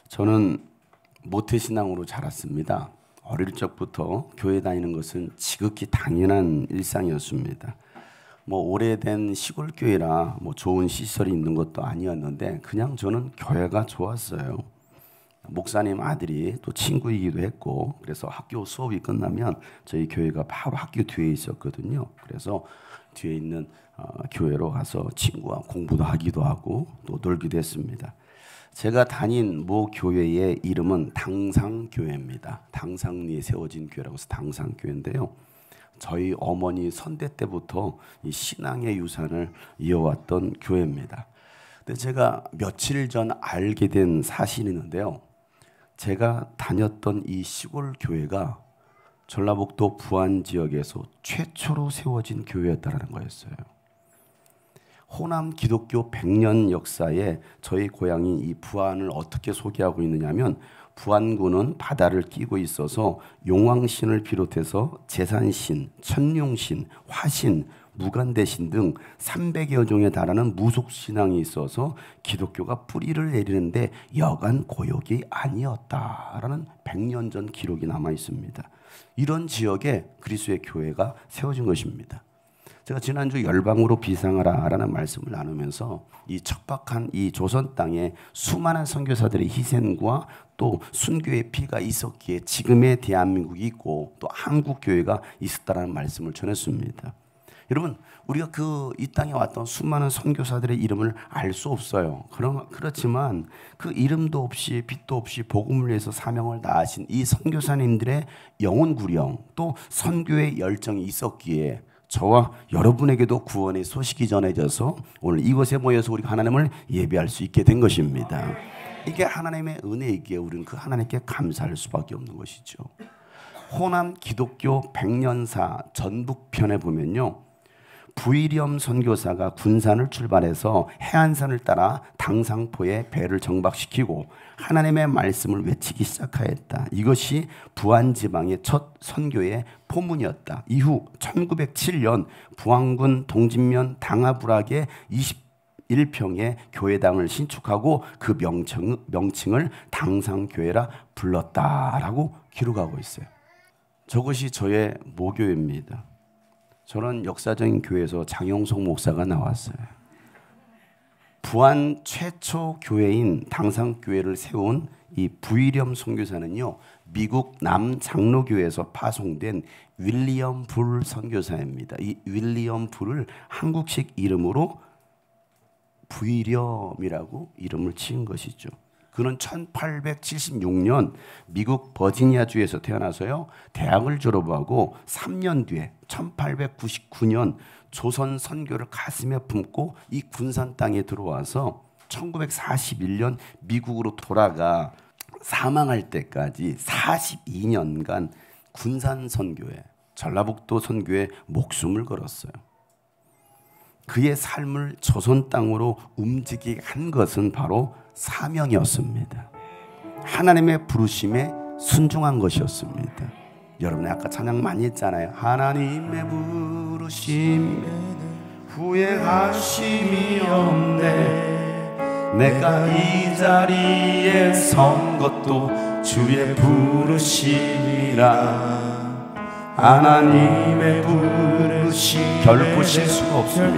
저는 모태신앙으로 자랐습니다. 어릴 적부터 교회 다니는 것은 지극히 당연한 일상이었습니다. 오래된 시골 교회라 좋은 시설이 있는 것도 아니었는데 그냥 저는 교회가 좋았어요. 목사님 아들이 또 친구이기도 했고, 그래서 학교 수업이 끝나면 저희 교회가 바로 학교 뒤에 있었거든요. 그래서 뒤에 있는 교회로 가서 친구와 공부도 하기도 하고 또 놀기도 했습니다. 제가 다닌 모 교회의 이름은 당상교회입니다. 당상리에 세워진 교회라고 해서 당상교회인데요. 저희 어머니 선대 때부터 이 신앙의 유산을 이어왔던 교회입니다. 근데 제가 며칠 전 알게 된 사실이 있는데요. 제가 다녔던 이 시골 교회가 전라북도 부안 지역에서 최초로 세워진 교회였다는 거였어요. 호남 기독교 100년 역사에 저희 고향인 이 부안을 어떻게 소개하고 있느냐면, 부안군은 바다를 끼고 있어서 용왕신을 비롯해서 제산신, 천룡신, 화신, 무간대신 등 300여 종에 달하는 무속신앙이 있어서 기독교가 뿌리를 내리는데 여간 고역이 아니었다라는 100년 전 기록이 남아 있습니다. 이런 지역에 그리스도의 교회가 세워진 것입니다. 제가 지난주 열방으로 비상하라라는 말씀을 나누면서 이 척박한 이 조선 땅에 수많은 선교사들의 희생과 또 순교의 피가 있었기에 지금의 대한민국이 있고 또 한국 교회가 있었다라는 말씀을 전했습니다. 여러분, 우리가 이 땅에 왔던 수많은 선교사들의 이름을 알 수 없어요. 그렇지만 그 이름도 없이 빛도 없이 복음을 위해서 사명을 다하신 이 선교사님들의 영혼 구령 또 선교의 열정이 있었기에 저와 여러분에게도 구원의 소식이 전해져서 오늘 이곳에 모여서 우리가 하나님을 예배할 수 있게 된 것입니다. 이게 하나님의 은혜이기에 우리는 그 하나님께 감사할 수밖에 없는 것이죠. 호남 기독교 100년사 전북편에 보면요, 부이렴 선교사가 군산을 출발해서 해안선을 따라 당상포에 배를 정박시키고 하나님의 말씀을 외치기 시작하였다. 이것이 부안지방의 첫 선교의 포문이었다. 이후 1907년 부안군 동진면 당하부락에 21평의 교회당을 신축하고 그 명칭을 당상교회라 불렀다라고 기록하고 있어요. 저것이 저의 모교입니다. 저는 역사적인 교회에서 장용석 목사가 나왔어요. 부안 최초 교회인 당상교회를 세운 이 부이렴 선교사는요, 미국 남장로교회에서 파송된 윌리엄 불 선교사입니다. 이 윌리엄 불을 한국식 이름으로 부이렴이라고 이름을 지은 것이죠. 그는 1876년 미국 버지니아주에서 태어나서요, 대학을 졸업하고 3년 뒤에 1899년 조선 선교를 가슴에 품고 이 군산 땅에 들어와서 1941년 미국으로 돌아가 사망할 때까지 42년간 군산 선교에, 전라북도 선교에 목숨을 걸었어요. 그의 삶을 조선 땅으로 움직이게 한 것은 바로 사명이었습니다. 하나님의 부르심에 순종한 것이었습니다. 여러분, 아까 찬양 많이 했잖아요. 하나님의 부르심 후회하심이 없네. 내가 이 자리에 선 것도 주의 부르심이라. 하나님의 부르심 결코 쉴 수가 없습니다.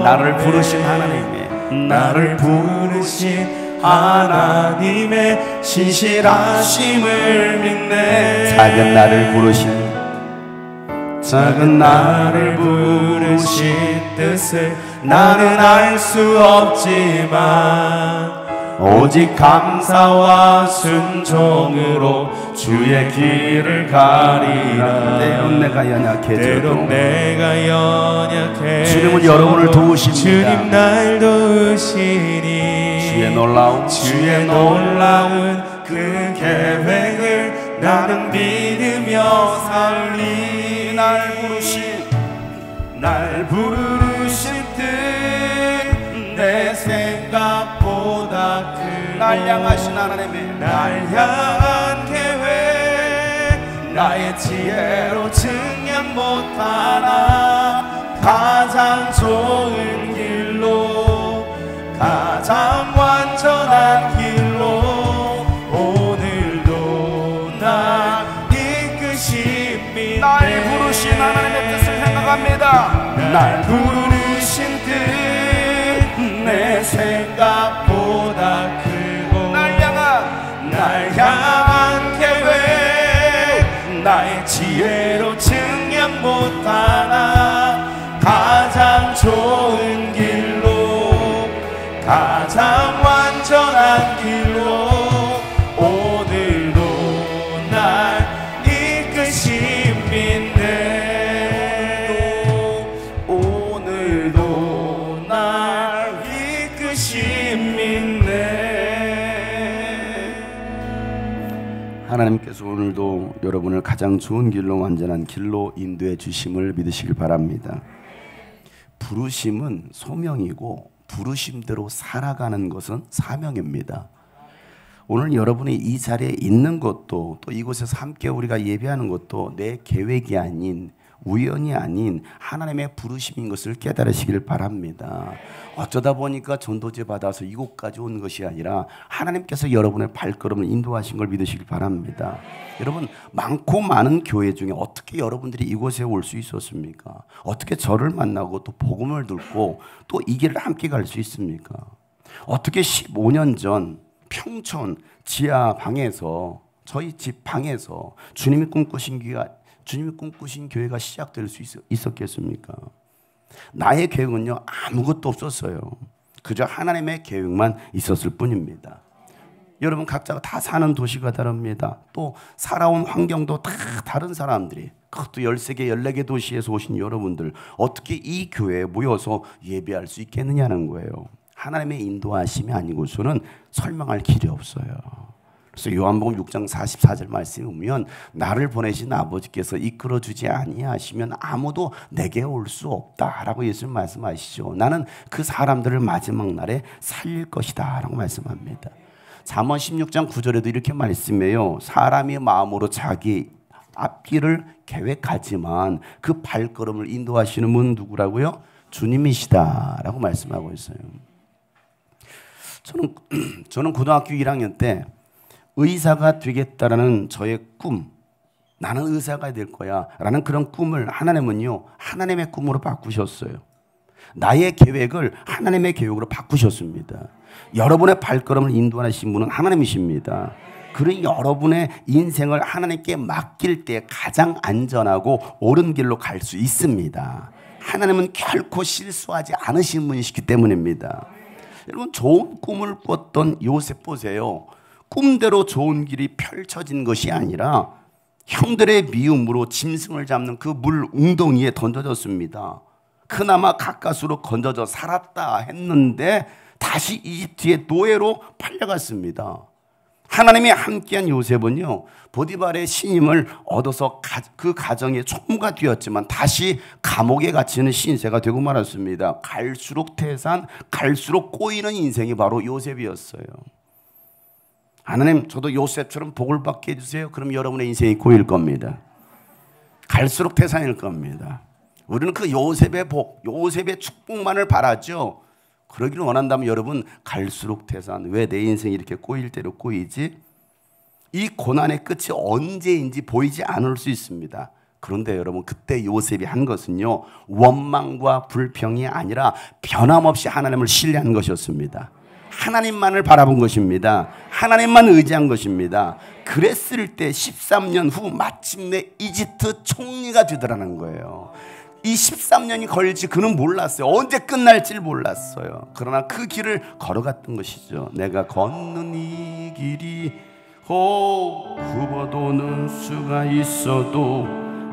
나를 부르신 하나님의, 나를 부르신 하나님의 신실하심을 믿네. 작은 나를 부르신 뜻을 나는 알 수 없지만 오직 감사와 순종으로 주의 길을 가리라. 때론 내가 연약해져도 주님은 여러분을 도우십니다. 주님 날 도우시니 주의 놀라운 그 계획을 나는 믿으며 살리. 날 부르신 뜻 내 생각보다 큰 날 향하신 하나님의 날 향한 계획 나의 지혜로 증량 못하나 가장 좋은 길로 가장 완전한 길로 찬양합니다. 날 부르신 뜻 내 생각보다 크고 날 향한 계획 나의 지혜로 증명 못하나 가장 좋은 길로 가장 완전한 길로 오늘도 날 이끄신 믿네 오늘도 날 이끄신 믿네. 하나님께서 오늘도 여러분을 가장 좋은 길로 완전한 길로 인도해 주심을 믿으시길 바랍니다. 부르심은 소명이고 부르심대로 살아가는 것은 사명입니다. 오늘 여러분이 이 자리에 있는 것도 또 이곳에서 함께 우리가 예배하는 것도 내 계획이 아닌 우연이 아닌 하나님의 부르심인 것을 깨달으시길 바랍니다. 어쩌다 보니까 전도제 받아서 이곳까지 온 것이 아니라 하나님께서 여러분의 발걸음을 인도하신 걸 믿으시길 바랍니다. 여러분, 많고 많은 교회 중에 어떻게 여러분들이 이곳에 올 수 있었습니까? 어떻게 저를 만나고 또 복음을 듣고 또 이 길을 함께 갈 수 있습니까? 어떻게 15년 전 평촌 지하 방에서 저희 집 방에서 주님이 꿈꾸신 교회가 시작될 수 있었겠습니까? 나의 계획은요 아무것도 없었어요. 그저 하나님의 계획만 있었을 뿐입니다. 여러분 각자가 다 사는 도시가 다릅니다. 또 살아온 환경도 다 다른 사람들이, 그것도 13개, 14개 도시에서 오신 여러분들 어떻게 이 교회에 모여서 예배할 수 있겠느냐는 거예요. 하나님의 인도하심이 아니고서는 설명할 길이 없어요. 그래서 요한복음 6장 44절 말씀에 보면 나를 보내신 아버지께서 이끌어주지 아니하시면 아무도 내게 올 수 없다라고 예수님 말씀하시죠. 나는 그 사람들을 마지막 날에 살릴 것이다 라고 말씀합니다. 잠언 16장 9절에도 이렇게 말씀해요. 사람이 마음으로 자기 앞길을 계획하지만 그 발걸음을 인도하시는 분 누구라고요? 주님이시다 라고 말씀하고 있어요. 저는 고등학교 1학년 때 의사가 되겠다라는 저의 꿈, 나는 의사가 될 거야 라는 그런 꿈을 하나님은요 하나님의 꿈으로 바꾸셨어요. 나의 계획을 하나님의 계획으로 바꾸셨습니다. 여러분의 발걸음을 인도하신 분은 하나님이십니다. 그러니 여러분의 인생을 하나님께 맡길 때 가장 안전하고 옳은 길로 갈 수 있습니다. 하나님은 결코 실수하지 않으신 분이시기 때문입니다. 여러분, 좋은 꿈을 꿨던 요셉 보세요. 꿈대로 좋은 길이 펼쳐진 것이 아니라 형들의 미움으로 짐승을 잡는 그 물 웅덩이에 던져졌습니다. 그나마 가까스로 건져져 살았다 했는데 다시 이집트의 노예로 팔려갔습니다. 하나님이 함께한 요셉은요 보디발의 신임을 얻어서 그 가정의 총무가 되었지만 다시 감옥에 갇히는 신세가 되고 말았습니다. 갈수록 태산, 갈수록 꼬이는 인생이 바로 요셉이었어요. 하나님, 저도 요셉처럼 복을 받게 해주세요. 그럼 여러분의 인생이 꼬일 겁니다. 갈수록 태산일 겁니다. 우리는 그 요셉의 복, 요셉의 축복만을 바라죠. 그러기를 원한다면 여러분, 갈수록 태산. 왜 내 인생이 이렇게 꼬일 대로 꼬이지? 이 고난의 끝이 언제인지 보이지 않을 수 있습니다. 그런데 여러분, 그때 요셉이 한 것은요 원망과 불평이 아니라 변함없이 하나님을 신뢰한 것이었습니다. 하나님만을 바라본 것입니다. 하나님만 의지한 것입니다. 그랬을 때 13년 후 마침내 이집트 총리가 되더라는 거예요. 이 13년이 걸릴지 그는 몰랐어요. 언제 끝날지 몰랐어요. 그러나 그 길을 걸어갔던 것이죠. 내가 걷는 이 길이 굽어도는 수가 있어도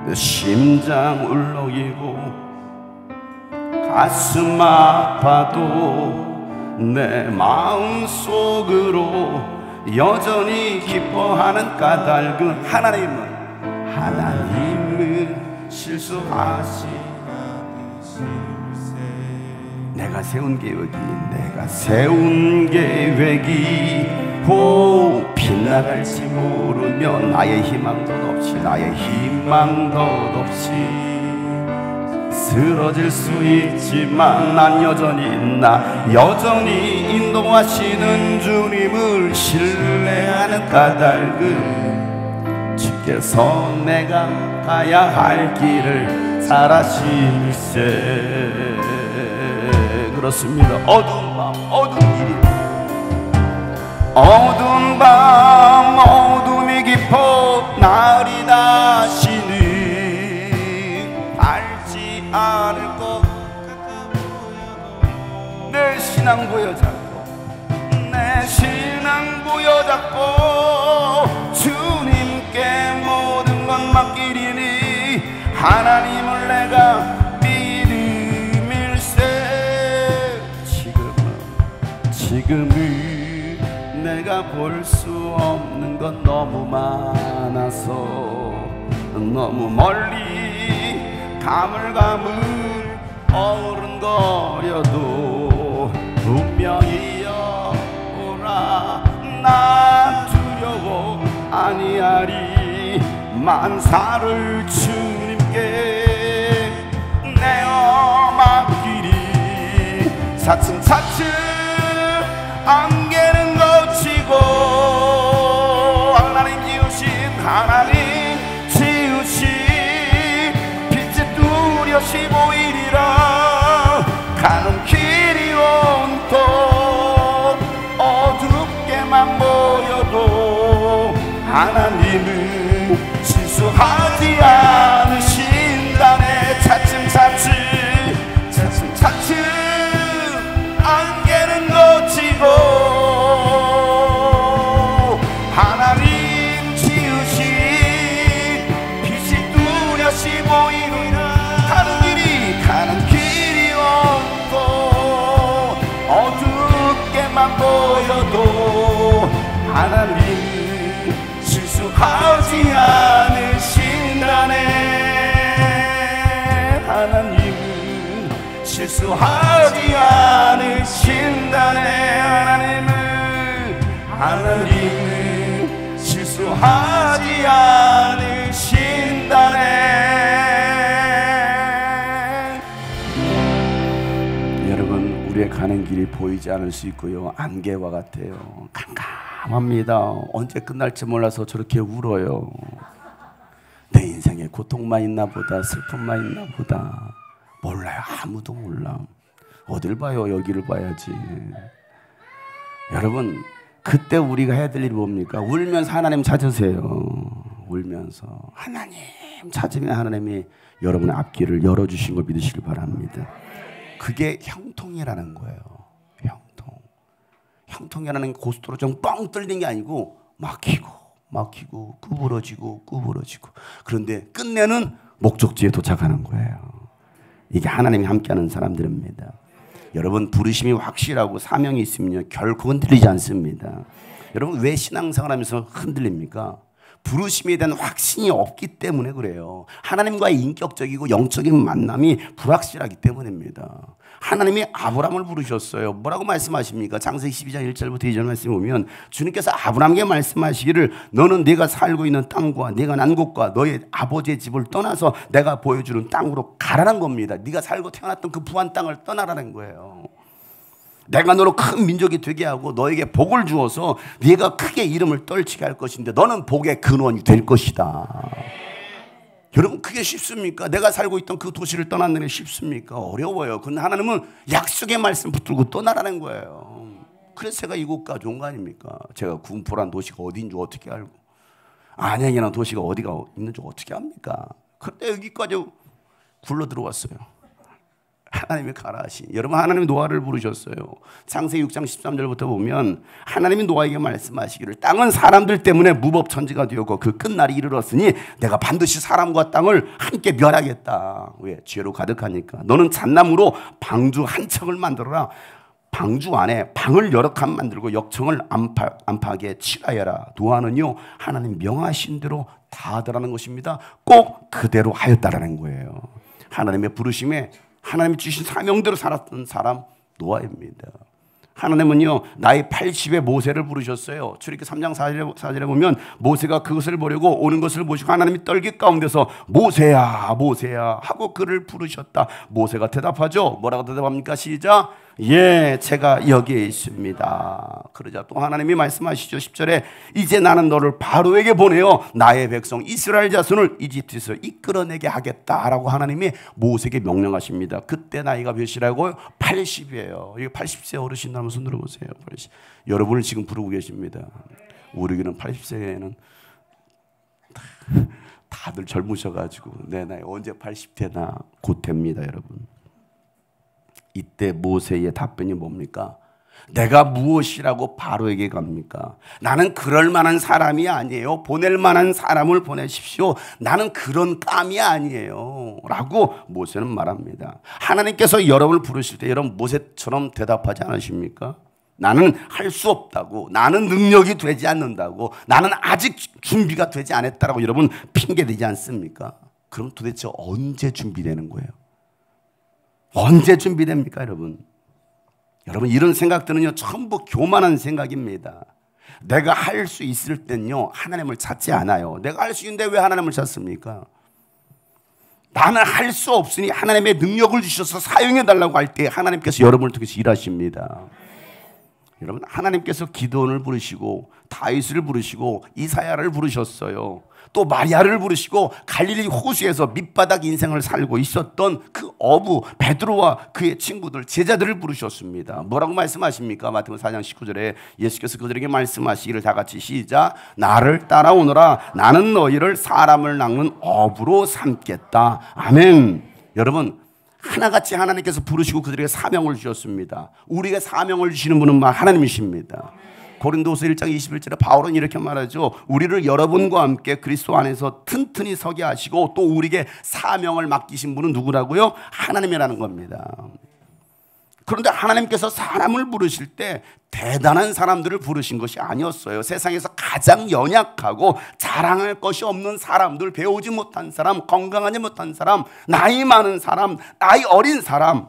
내 심장 울렁이고 가슴 아파도 내 마음 속으로 여전히 기뻐하는 까닭은 하나님은 실수하시 내가 세운 계획이 빗나갈지 모르며 나의 희망 덧없이 쓰러질 수 있지만 난 여전히 인도하시는 주님을 신뢰하는 까닭은 주께서 내가 가야 할 길을 잘하실세. 그렇습니다. 어두운 밤, 어두운 길, 어두운 밤, 어둠이 깊어 날이 다시는 밝지 않을 것 같아 보여도 내 신앙 보여잡고, 내 신앙 보여잡고 주님께 모든 것 맡기리니 하나님을 내가 믿음일세. 지금은 내가 볼 수 없는 건 너무 많아서 너무 멀리 가물가물 어른거려도 분명히 여보라 나 두려워 아니하리. 만사를 주님께 내어 맡기리. 차츰차츰 안개는 걷히고 하나님 지으신 하나님 지으신 빛이 뚜렷이 보이리라. 가는 길이 온통 어둡게만 보여도 하나님은 실수하지 않으신다네. 차츰차츰 안개는 걷히고 하나님 지으신 빛이 뚜렷이 보이리라. 가는 길이 온통 어둡게만 보여도 하나님 실수하지 않으신다네. 하나님은 실수하지 않으신다네. 하나님은 실수하지 않으신다네. 여러분, 우리의 가는 길이 보이지 않을 수 있고요, 안개와 같아요. 깜깜합니다. 언제 끝날지 몰라서 저렇게 울어요. 내 인생에 고통만 있나 보다, 슬픔만 있나 보다. 몰라요. 아무도 몰라. 어딜 봐요? 여기를 봐야지. 여러분, 그때 우리가 해야 될 일이 뭡니까? 울면서 하나님 찾으세요. 울면서 하나님 찾으면 하나님이 여러분의 앞길을 열어주신 걸 믿으시길 바랍니다. 그게 형통이라는 거예요. 형통이라는 고속도로 좀 뻥 뚫린 게 아니고 막히고 구부러지고 그런데 끝내는 목적지에 도착하는 거예요. 이게 하나님이 함께하는 사람들입니다. 여러분, 부르심이 확실하고 사명이 있으면 결코 흔들리지 않습니다. 여러분, 왜 신앙생활 하면서 흔들립니까? 부르심에 대한 확신이 없기 때문에 그래요. 하나님과의 인격적이고 영적인 만남이 불확실하기 때문입니다. 하나님이 아브라함을 부르셨어요. 뭐라고 말씀하십니까? 창세기 12장 1절부터 2절 말씀 보면 주님께서 아브라함에게 말씀하시기를 너는 네가 살고 있는 땅과 네가 난 곳과 너의 아버지의 집을 떠나서 내가 보여주는 땅으로 가라는 겁니다. 네가 살고 태어났던 그 부한 땅을 떠나라는 거예요. 내가 너로 큰 민족이 되게 하고 너에게 복을 주어서 네가 크게 이름을 떨치게 할 것인데 너는 복의 근원이 될 것이다. 여러분, 그게 쉽습니까? 내가 살고 있던 그 도시를 떠나는 게 쉽습니까? 어려워요. 근데 하나님은 약속의 말씀 붙들고 떠나라는 거예요. 그래서 제가 이곳까지 온 거 아닙니까? 제가 군포란 도시가 어디인 줄 어떻게 알고, 안양이라는 도시가 어디가 있는 줄 어떻게 압니까? 그때 여기까지 굴러 들어왔어요. 하나님이 가라 하신. 여러분, 하나님이 노아를 부르셨어요. 창세기 6장 13절부터 보면 하나님이 노아에게 말씀하시기를 땅은 사람들 때문에 무법천지가 되었고 그 끝날이 이르렀으니 내가 반드시 사람과 땅을 함께 멸하겠다. 왜? 죄로 가득하니까. 너는 잣나무로 방주 한 척을 만들어라. 방주 안에 방을 여러 칸 만들고 역청을 안팎에 칠하여라. 노아는요, 하나님 명하신 대로 다 하더라는 것입니다. 꼭 그대로 하였다라는 거예요. 하나님의 부르심에 하나님이 주신 사명대로 살았던 사람 노아입니다. 하나님은요, 나이 80에 모세를 부르셨어요. 출애굽기 3장 4절에 보면 모세가 그것을 보려고 오는 것을 보시고 하나님이 떨기 가운데서 모세야 모세야 하고 그를 부르셨다. 모세가 대답하죠. 뭐라고 대답합니까? 시작. 예, 제가 여기에 있습니다. 그러자 또 하나님이 말씀하시죠. 10절에 이제 나는 너를 바로에게 보내어 나의 백성 이스라엘 자손을 이집트에서 이끌어내게 하겠다라고 하나님이 모세에게 명령하십니다. 그때 나이가 몇이라고요? 80이에요. 이게 80세 어르신 한번 손 들어보세요. 80. 여러분을 지금 부르고 계십니다. 우리에게는 80세에는 다들 젊으셔가지고 내 나이 언제 80되나 곧 됩니다, 여러분. 이때 모세의 답변이 뭡니까? 내가 무엇이라고 바로에게 갑니까? 나는 그럴 만한 사람이 아니에요. 보낼 만한 사람을 보내십시오. 나는 그런 깜이 아니에요. 라고 모세는 말합니다. 하나님께서 여러분을 부르실 때 여러분 모세처럼 대답하지 않으십니까? 나는 할 수 없다고, 나는 능력이 되지 않는다고, 나는 아직 준비가 되지 않았다라고 여러분 핑계대지 않습니까? 그럼 도대체 언제 준비되는 거예요? 언제 준비됩니까, 여러분? 여러분, 이런 생각들은요, 전부 교만한 생각입니다. 내가 할 수 있을 땐요, 하나님을 찾지 않아요. 내가 할 수 있는데 왜 하나님을 찾습니까? 나는 할 수 없으니 하나님의 능력을 주셔서 사용해달라고 할 때 하나님께서 여러분을 통해서 일하십니다. 여러분, 하나님께서 기드온을 부르시고 다윗을 부르시고 이사야를 부르셨어요. 또 마리아를 부르시고 갈릴리 호수에서 밑바닥 인생을 살고 있었던 그 어부 베드로와 그의 친구들 제자들을 부르셨습니다. 뭐라고 말씀하십니까? 마태복음 4장 19절에 예수께서 그들에게 말씀하시기를 다 같이 시작. 나를 따라오너라. 나는 너희를 사람을 낚는 어부로 삼겠다. 아멘. 여러분, 하나같이 하나님께서 부르시고 그들에게 사명을 주셨습니다. 우리에게 사명을 주시는 분은 하나님이십니다. 고린도서 1장 21절에 바울은 이렇게 말하죠. 우리를 여러분과 함께 그리스도 안에서 튼튼히 서게 하시고 또 우리에게 사명을 맡기신 분은 누구라고요? 하나님이라는 겁니다. 그런데 하나님께서 사람을 부르실 때 대단한 사람들을 부르신 것이 아니었어요. 세상에서 가장 연약하고 자랑할 것이 없는 사람들, 배우지 못한 사람, 건강하지 못한 사람, 나이 많은 사람, 나이 어린 사람,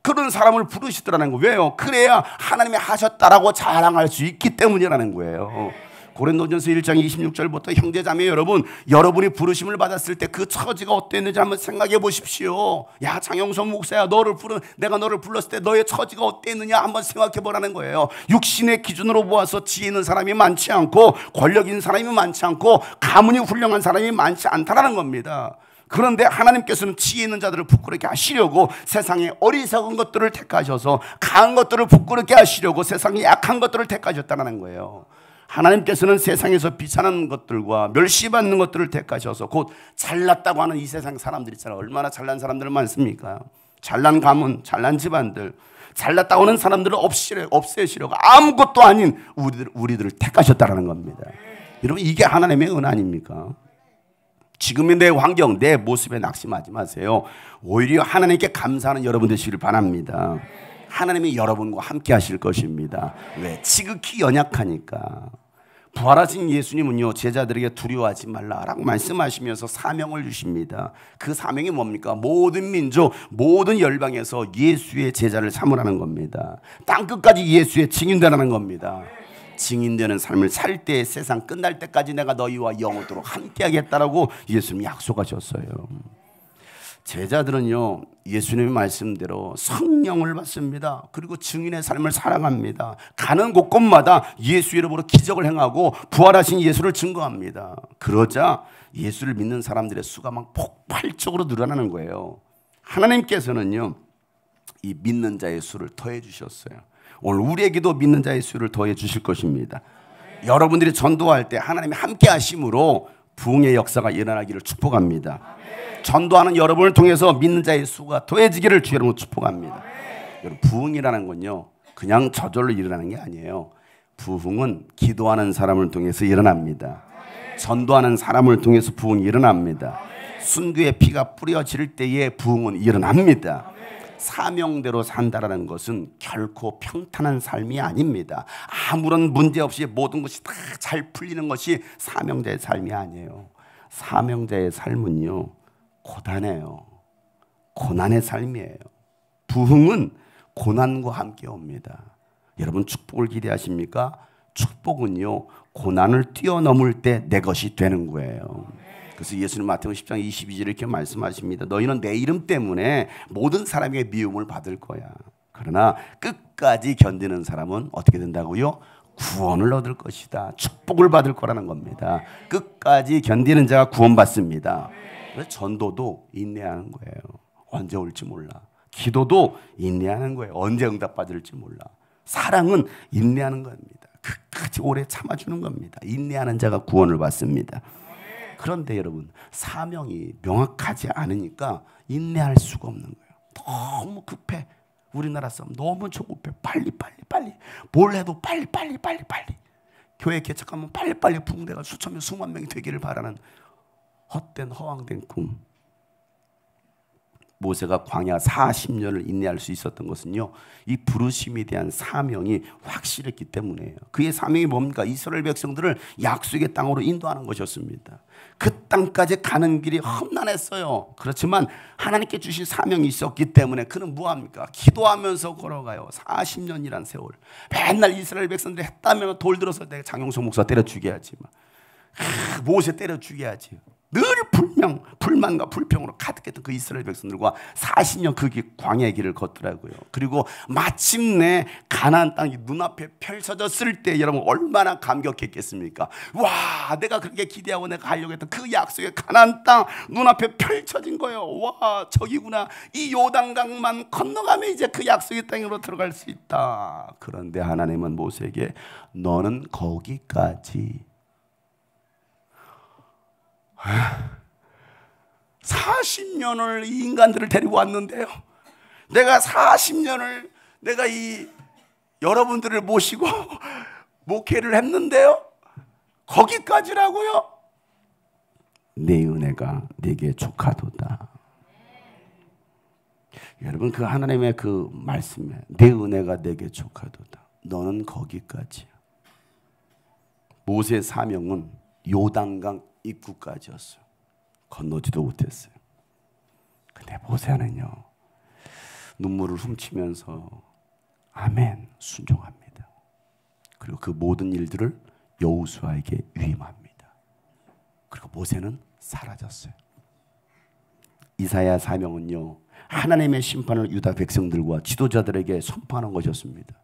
그런 사람을 부르시더라는 거예요. 왜요? 그래야 하나님이 하셨다라고 자랑할 수 있기 때문이라는 거예요. 고린도전서 1장 26절부터 형제자매 여러분, 여러분이 부르심을 받았을 때 그 처지가 어땠는지 한번 생각해 보십시오. 야, 장영선 목사야, 내가 너를 불렀을 때 너의 처지가 어땠느냐 한번 생각해 보라는 거예요. 육신의 기준으로 보아서 지혜 있는 사람이 많지 않고 권력 있는 사람이 많지 않고 가문이 훌륭한 사람이 많지 않다라는 겁니다. 그런데 하나님께서는 지혜 있는 자들을 부끄럽게 하시려고 세상의 어리석은 것들을 택하셔서 강한 것들을 부끄럽게 하시려고 세상의 약한 것들을 택하셨다는 거예요. 하나님께서는 세상에서 비참한 것들과 멸시받는 것들을 택하셔서 곧 잘났다고 하는 이 세상 사람들 있잖아요. 얼마나 잘난 사람들 많습니까? 잘난 가문, 잘난 집안들, 잘났다고 하는 사람들을 없애시려고 아무것도 아닌 우리들을 택하셨다는 겁니다. 여러분, 이게 하나님의 은 아닙니까? 지금의 내 환경, 내 모습에 낙심하지 마세요. 오히려 하나님께 감사하는 여러분 되시길 바랍니다. 하나님이 여러분과 함께 하실 것입니다. 왜? 지극히 연약하니까. 부활하신 예수님은요, 제자들에게 두려워하지 말라라고 말씀하시면서 사명을 주십니다. 그 사명이 뭡니까? 모든 민족, 모든 열방에서 예수의 제자를 삼으라는 겁니다. 땅끝까지 예수의 증인되라는 겁니다. 증인되는 삶을 살 때 세상 끝날 때까지 내가 너희와 영원토록 함께 하겠다라고 예수님이 약속하셨어요. 제자들은요, 예수님의 말씀대로 성령을 받습니다. 그리고 증인의 삶을 살아갑니다. 가는 곳곳마다 예수 이름으로 기적을 행하고 부활하신 예수를 증거합니다. 그러자 예수를 믿는 사람들의 수가 막 폭발적으로 늘어나는 거예요. 하나님께서는요, 이 믿는 자의 수를 더해 주셨어요. 오늘 우리에게도 믿는 자의 수를 더해 주실 것입니다. 여러분들이 전도할 때 하나님이 함께 하심으로 부흥의 역사가 일어나기를 축복합니다. 전도하는 여러분을 통해서 믿는 자의 수가 더해지기를 주 여러분 축복합니다. 여러분, 부흥이라는 건요, 그냥 저절로 일어나는 게 아니에요. 부흥은 기도하는 사람을 통해서 일어납니다. 전도하는 사람을 통해서 부흥이 일어납니다. 순교의 피가 뿌려질 때에 부흥은 일어납니다. 사명대로 산다라는 것은 결코 평탄한 삶이 아닙니다. 아무런 문제 없이 모든 것이 다 잘 풀리는 것이 사명자의 삶이 아니에요. 사명자의 삶은요, 고단해요. 고난의 삶이에요. 부흥은 고난과 함께 옵니다. 여러분, 축복을 기대하십니까? 축복은요, 고난을 뛰어넘을 때 내 것이 되는 거예요. 그래서 예수님 마태복음 10장 22절에 이렇게 말씀하십니다. 너희는 내 이름 때문에 모든 사람에게 미움을 받을 거야. 그러나 끝까지 견디는 사람은 어떻게 된다고요? 구원을 얻을 것이다. 축복을 받을 거라는 겁니다. 끝까지 견디는 자가 구원받습니다. 그래서 전도도 인내하는 거예요. 언제 올지 몰라. 기도도 인내하는 거예요. 언제 응답받을지 몰라. 사랑은 인내하는 겁니다. 끝까지 오래 참아주는 겁니다. 인내하는 자가 구원을 받습니다. 그런데 여러분, 사명이 명확하지 않으니까 인내할 수가 없는 거예요. 너무 급해. 우리나라 사람 너무 조급해. 빨리. 뭘 해도 빨리. 교회 개척하면 빨리 붕대가 수천 명, 수만 명이 되기를 바라는 헛된 허황된 꿈. 모세가 광야 40년을 인내할 수 있었던 것은요, 이 부르심에 대한 사명이 확실했기 때문이에요. 그의 사명이 뭡니까? 이스라엘 백성들을 약속의 땅으로 인도하는 것이었습니다. 그 땅까지 가는 길이 험난했어요. 그렇지만 하나님께 주신 사명이 있었기 때문에 그는 뭐합니까? 기도하면서 걸어가요. 40년이란 세월. 맨날 이스라엘 백성들이 했다면 돌 들어서 내가 장용석 목사 때려 죽여야지. 모세 때려 죽여야지. 늘 불만과 불평으로 가득했던 그 이스라엘 백성들과 40년 그 광야의 길을 걷더라고요. 그리고 마침내 가나안 땅이 눈앞에 펼쳐졌을 때 여러분 얼마나 감격했겠습니까? 와, 내가 그렇게 기대하고 내가 가려고 했던 그 약속의 가나안 땅 눈앞에 펼쳐진 거예요. 와, 저기구나. 이 요단강만 건너가면 이제 그 약속의 땅으로 들어갈 수 있다. 그런데 하나님은 모세에게 너는 거기까지 40년을 이 인간들을 데리고 왔는데요, 내가 40년을 내가 이 여러분들을 모시고 목회를 했는데요, 거기까지라고요? 내 은혜가 내게 족하도다. 여러분, 그 하나님의 그 말씀에 내 은혜가 내게 족하도다. 너는 거기까지야. 모세의 사명은 요단강 입구까지였어요. 건너지도 못했어요. 근데 모세는요, 눈물을 훔치면서 아멘 순종합니다. 그리고 그 모든 일들을 여호수아에게 위임합니다. 그리고 모세는 사라졌어요. 이사야 사명은요, 하나님의 심판을 유다 백성들과 지도자들에게 선포하는 것이었습니다.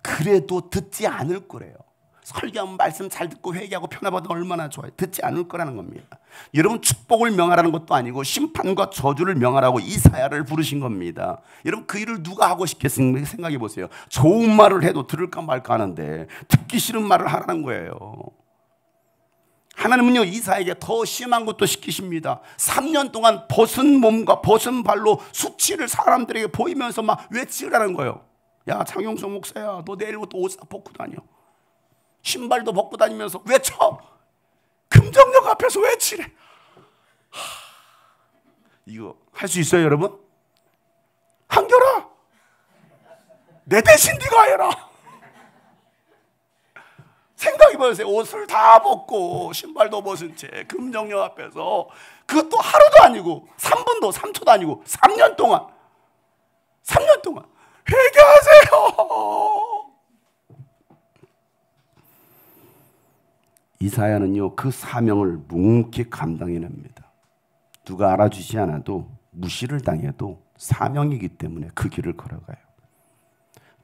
그래도 듣지 않을 거래요. 설교하면 말씀 잘 듣고 회개하고 편화받으면 얼마나 좋아요. 듣지 않을 거라는 겁니다. 여러분, 축복을 명하라는 것도 아니고 심판과 저주를 명하라고 이사야를 부르신 겁니다. 여러분, 그 일을 누가 하고 싶겠습니까? 생각해 보세요. 좋은 말을 해도 들을까 말까 하는데 듣기 싫은 말을 하라는 거예요. 하나님은요, 이사야에게 더 심한 것도 시키십니다. 3년 동안 벗은 몸과 벗은 발로 수치를 사람들에게 보이면서 막 외치라는 거예요. 야, 장용석 목사야, 너 내일부터 옷 싹 벗고 다녀. 신발도 벗고 다니면서 외쳐. 금정역 앞에서 외치래. 이거 할 수 있어요, 여러분? 한결아, 내 대신 네가 해라. 생각해보세요. 옷을 다 벗고 신발도 벗은 채 금정역 앞에서, 그것도 하루도 아니고 3분도 3초도 아니고 3년 동안 회개하세요. 이사야는요, 그 사명을 묵묵히 감당해냅니다. 누가 알아주지 않아도, 무시를 당해도 사명이기 때문에 그 길을 걸어가요.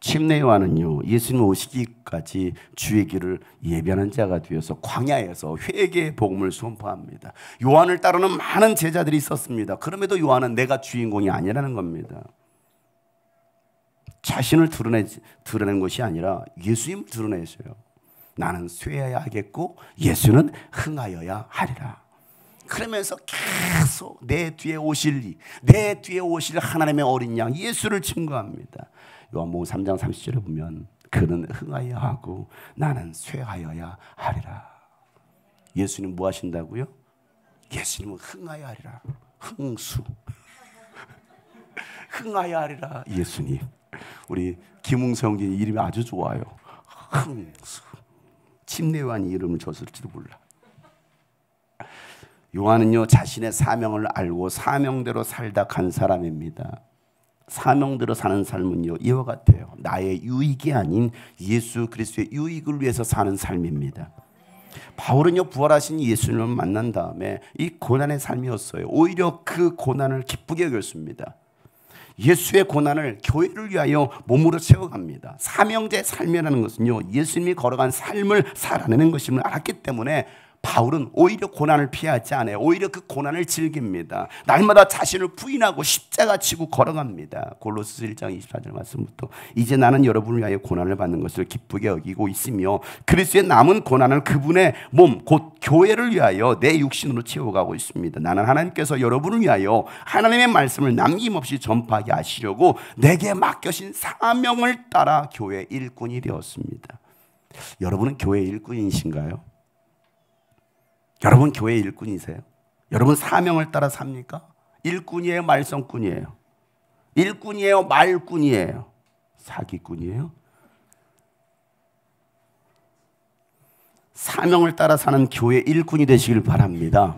침례 요한은요, 예수님 오시기까지 주의 길을 예비하는 자가 되어서 광야에서 회개의 복음을 선포합니다. 요한을 따르는 많은 제자들이 있었습니다. 그럼에도 요한은 내가 주인공이 아니라는 겁니다. 자신을 드러낸 것이 아니라 예수님을 드러내셔요. 나는 쇠해야 하겠고 예수는 흥하여야 하리라. 그러면서 계속 내 뒤에 오실 하나님의 어린 양 예수를 증거합니다. 요한복음 3장 30절에 보면 그는 흥하여야 하고 나는 쇠하여야 하리라. 예수님 뭐 하신다고요? 예수님은 흥하여야 하리라. 흥수. 흥하여야 하리라. 예수님. 우리 김웅성 님 이름이 아주 좋아요. 흥수. 침례 요한이 이름을 줬을지도 몰라. 요한은요, 자신의 사명을 알고 사명대로 살다 간 사람입니다. 사명대로 사는 삶은요, 이와 같아요. 나의 유익이 아닌 예수 그리스도의 유익을 위해서 사는 삶입니다. 바울은요, 부활하신 예수님을 만난 다음에 이 고난의 삶이었어요. 오히려 그 고난을 기쁘게 여겼습니다. 예수의 고난을 교회를 위하여 몸으로 채워갑니다. 사명제 삶이라는 것은요, 예수님이 걸어간 삶을 살아내는 것임을 알았기 때문에 바울은 오히려 고난을 피하지 않아요. 오히려 그 고난을 즐깁니다. 날마다 자신을 부인하고 십자가 지고 걸어갑니다. 골로새서 1장 24절 말씀부터 이제 나는 여러분을 위하여 고난을 받는 것을 기쁘게 여기고 있으며 그리스도의 남은 고난을 그분의 몸 곧 교회를 위하여 내 육신으로 채워가고 있습니다. 나는 하나님께서 여러분을 위하여 하나님의 말씀을 남김없이 전파하게 하시려고 내게 맡겨진 사명을 따라 교회 일꾼이 되었습니다. 여러분은 교회 일꾼이신가요? 여러분 교회 일꾼이세요? 여러분 사명을 따라 삽니까? 일꾼이에요? 말썽꾼이에요? 일꾼이에요? 말꾼이에요? 사기꾼이에요? 사명을 따라 사는 교회 일꾼이 되시길 바랍니다.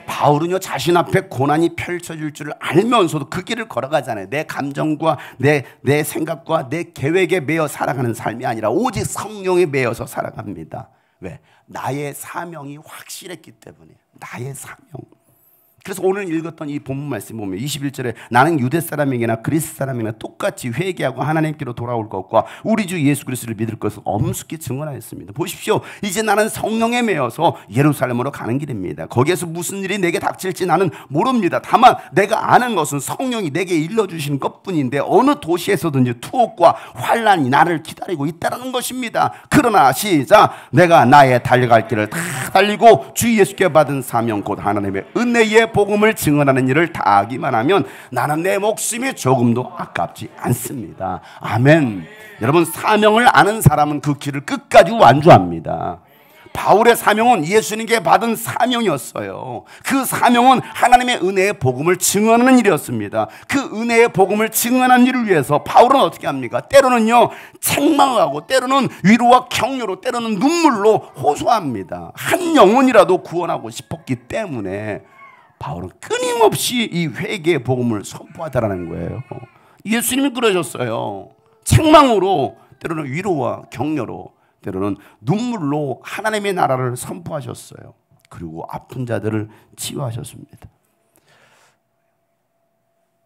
바울은요, 자신 앞에 고난이 펼쳐질 줄을 알면서도 그 길을 걸어가잖아요. 내 감정과 내 생각과 내 계획에 매여 살아가는 삶이 아니라 오직 성령에 매여서 살아갑니다. 왜? 나의 사명이 확실했기 때문에. 나의 사명. 그래서 오늘 읽었던 이 본문 말씀 보면 21절에 나는 유대 사람에게나 그리스 사람에게나 똑같이 회개하고 하나님께로 돌아올 것과 우리 주 예수 그리스도를 믿을 것을 엄숙히 증언하였습니다. 보십시오. 이제 나는 성령에 매여서 예루살렘으로 가는 길입니다. 거기에서 무슨 일이 내게 닥칠지 나는 모릅니다. 다만 내가 아는 것은 성령이 내게 일러주신 것뿐인데 어느 도시에서든지 투옥과 환난이 나를 기다리고 있다는 것입니다. 그러나 시작, 내가 나의 달려갈 길을 다 달리고 주 예수께 받은 사명 곧 하나님의 은혜의 복음을 증언하는 일을 다하기만 하면 나는 내 목숨이 조금도 아깝지 않습니다. 아멘. 여러분, 사명을 아는 사람은 그 길을 끝까지 완주합니다. 바울의 사명은 예수님께 받은 사명이었어요. 그 사명은 하나님의 은혜의 복음을 증언하는 일이었습니다. 그 은혜의 복음을 증언하는 일을 위해서 바울은 어떻게 합니까? 때로는요, 책망하고 때로는 위로와 격려로 때로는 눈물로 호소합니다. 한 영혼이라도 구원하고 싶었기 때문에 바울은 끊임없이 이 회개의 복음을 선포하다라는 거예요. 예수님이 그러셨어요. 책망으로, 때로는 위로와 격려로, 때로는 눈물로 하나님의 나라를 선포하셨어요. 그리고 아픈 자들을 치유하셨습니다.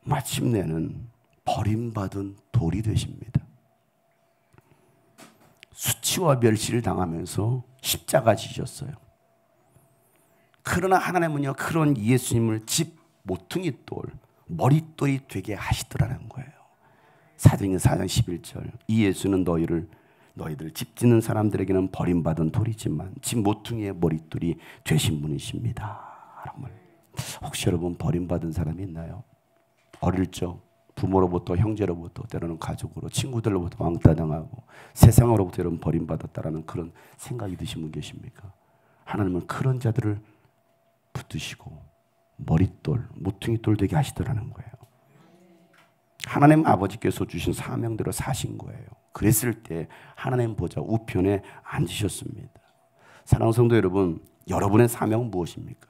마침내는 버림받은 돌이 되십니다. 수치와 멸시를 당하면서 십자가 지셨어요. 그러나 하나님은요, 그런 예수님을 집 모퉁이 돌, 머릿돌이 되게 하시더라는 거예요. 사도행전 4장 11절 이 예수는 너희들 집 짓는 사람들에게는 버림받은 돌이지만 집 모퉁이의 머릿돌이 되신 분이십니다. 혹시 여러분 버림받은 사람이 있나요? 어릴 적 부모로부터, 형제로부터, 때로는 가족으로, 친구들로부터 왕따당하고 세상으로부터 여러분 버림받았다라는 그런 생각이 드신 분 계십니까? 하나님은 그런 자들을 붙드시고 머릿돌, 모퉁이돌 되게 하시더라는 거예요. 하나님 아버지께서 주신 사명대로 사신 거예요. 그랬을 때 하나님 보좌 우편에 앉으셨습니다. 사랑하는 성도 여러분, 여러분의 사명은 무엇입니까?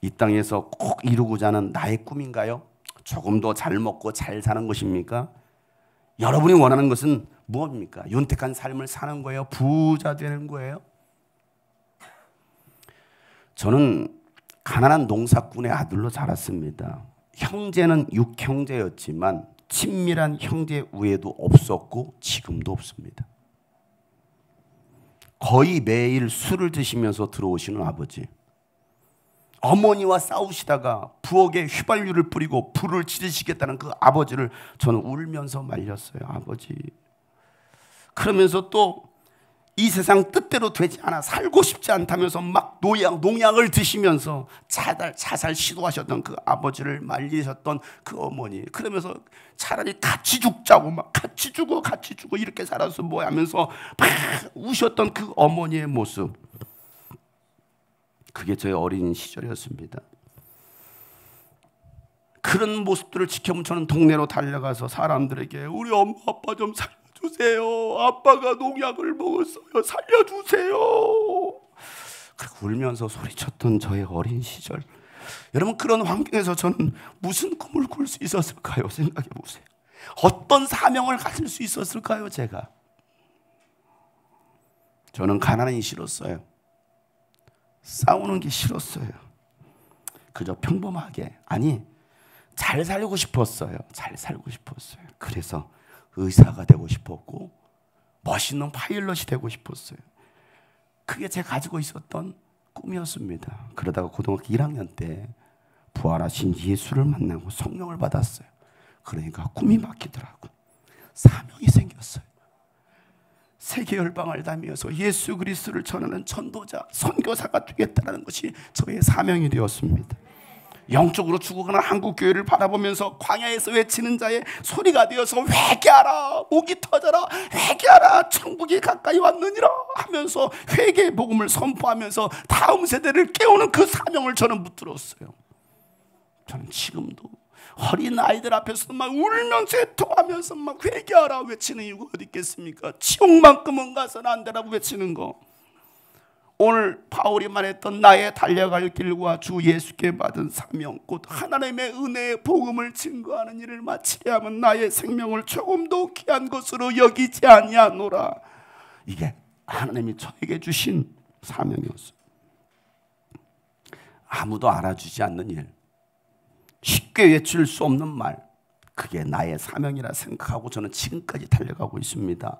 이 땅에서 꼭 이루고자 하는 나의 꿈인가요? 조금 더 잘 먹고 잘 사는 것입니까? 여러분이 원하는 것은 무엇입니까? 윤택한 삶을 사는 거예요? 부자 되는 거예요? 저는 가난한 농사꾼의 아들로 자랐습니다. 형제는 6형제였지만 친밀한 형제 우애도 없었고 지금도 없습니다. 거의 매일 술을 드시면서 들어오시는 아버지, 어머니와 싸우시다가 부엌에 휘발유를 뿌리고 불을 지르시겠다는 그 아버지를 저는 울면서 말렸어요. 아버지, 그러면서 또 이 세상 뜻대로 되지 않아 살고 싶지 않다면서 막 농약을 드시면서 자살 시도하셨던 그 아버지를 말리셨던 그 어머니, 그러면서 차라리 같이 죽자고 막 같이 죽어 이렇게 살아서 뭐 하면서 막 우셨던 그 어머니의 모습, 그게 저의 어린 시절이었습니다. 그런 모습들을 지켜본 저는 동네로 달려가서 사람들에게 우리 엄마 아빠 좀 살려주세요. 아빠가 농약을 먹었어요. 살려주세요. 그리고 울면서 소리쳤던 저의 어린 시절. 여러분, 그런 환경에서 저는 무슨 꿈을 꿀 수 있었을까요? 생각해 보세요. 어떤 사명을 가질 수 있었을까요? 저는 가난이 싫었어요. 싸우는 게 싫었어요. 그저 평범하게, 아니 잘 살고 싶었어요. 잘 살고 싶었어요. 그래서 의사가 되고 싶었고 멋있는 파일럿이 되고 싶었어요. 그게 제가 가지고 있었던 꿈이었습니다. 그러다가 고등학교 1학년 때 부활하신 예수를 만나고 성령을 받았어요. 그러니까 꿈이 바뀌더라고. 사명이 생겼어요. 세계 열방을 다니면서 예수 그리스도를 전하는 전도자, 선교사가 되겠다는 것이 저의 사명이 되었습니다. 영적으로 죽어가는 한국 교회를 바라보면서 광야에서 외치는 자의 소리가 되어서 회개하라, 목이 터져라, 회개하라, 천국이 가까이 왔느니라 하면서 회개의 복음을 선포하면서 다음 세대를 깨우는 그 사명을 저는 붙들었어요. 저는 지금도 어린 아이들 앞에서 막 울면서 애통하면서 막 회개하라 외치는 이유가 어디 있겠습니까? 지옥만큼은 가서는 안 되라고 외치는 거. 오늘 바울이 말했던 나의 달려갈 길과 주 예수께 받은 사명, 곧 하나님의 은혜의 복음을 증거하는 일을 마치게 하면 나의 생명을 조금도 귀한 것으로 여기지 아니하노라. 이게 하나님이 저에게 주신 사명이었어요. 아무도 알아주지 않는 일, 쉽게 외칠 수 없는 말, 그게 나의 사명이라 생각하고 저는 지금까지 달려가고 있습니다.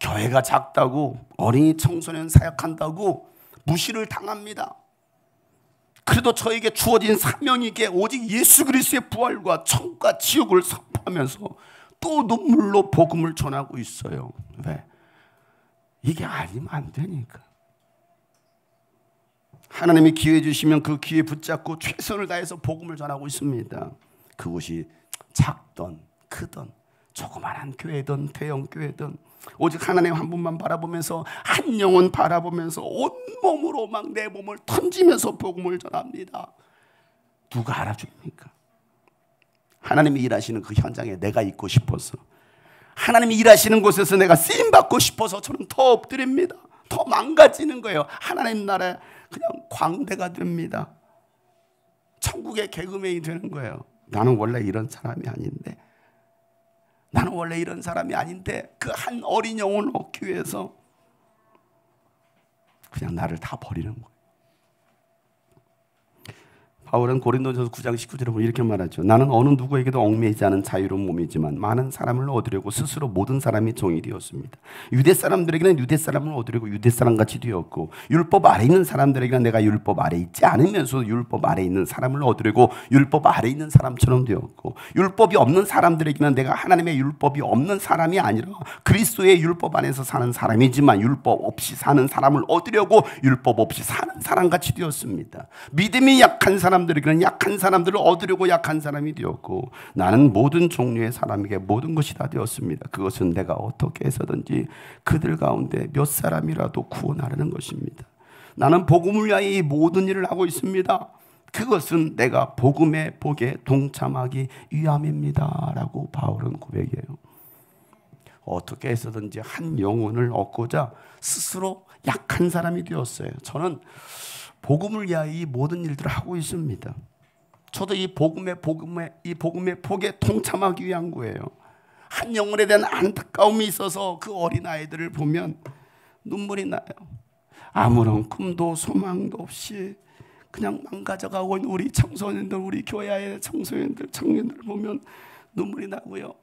교회가 작다고, 어린이 청소년 사역한다고 무시를 당합니다. 그래도 저에게 주어진 사명이게 오직 예수 그리스도의 부활과 천국과 지옥을 선포하면서 또 눈물로 복음을 전하고 있어요. 왜? 이게 아니면 안 되니까. 하나님이 기회 주시면 그 기회 붙잡고 최선을 다해서 복음을 전하고 있습니다. 그곳이 작던 크던 조그마한 교회든 대형 교회든 오직 하나님 한 분만 바라보면서 한 영혼 바라보면서 온몸으로 막 내 몸을 던지면서 복음을 전합니다. 누가 알아줍니까? 하나님이 일하시는 그 현장에 내가 있고 싶어서, 하나님이 일하시는 곳에서 내가 쓰임받고 싶어서 저는 더 엎드립니다. 더 망가지는 거예요. 하나님 나라에 그냥 광대가 됩니다. 천국의 개그맨이 되는 거예요. 나는 원래 이런 사람이 아닌데, 나는 원래 이런 사람이 아닌데 그 한 어린 영혼을 얻기 위해서 그냥 나를 다 버리는 거예요. 바울은 고린도전서 9장 19절에 보면 이렇게 말하죠. 나는 어느 누구에게도 얽매이지 않은 자유로운 몸이지만 많은 사람을 얻으려고 스스로 모든 사람이 종이 되었습니다. 유대 사람들에게는 유대 사람을 얻으려고 유대 사람같이 되었고, 율법 아래 있는 사람들에게는 내가 율법 아래 있지 않으면서 율법 아래 있는 사람을 얻으려고 율법 아래 있는 사람처럼 되었고, 율법이 없는 사람들에게는 내가 하나님의 율법이 없는 사람이 아니라 그리스도의 율법 안에서 사는 사람이지만 율법 없이 사는 사람을 얻으려고 율법 없이 사는 사람같이 되었습니다. 믿음이 약한 사람들에게는 약한 사람들을 얻으려고 약한 사람이 되었고, 나는 모든 종류의 사람에게 모든 것이 다 되었습니다. 그것은 내가 어떻게 해서든지 그들 가운데 몇 사람이라도 구원하려는 것입니다. 나는 복음을 위하여 이 모든 일을 하고 있습니다. 그것은 내가 복음의 복에 동참하기 위함입니다 라고 바울은 고백해요. 어떻게 해서든지 한 영혼을 얻고자 스스로 약한 사람이 되었어요. 저는 복음을 위하여 이 모든 일들을 하고 있습니다. 저도 이 복음의 복에 동참하기 위한 거예요. 한 영혼에 대한 안타까움이 있어서 그 어린아이들을 보면 눈물이 나요. 아무런 꿈도 소망도 없이 그냥 망가져가고 있는 우리 청소년들, 우리 교회의 청소년들, 청년들 보면 눈물이 나고요.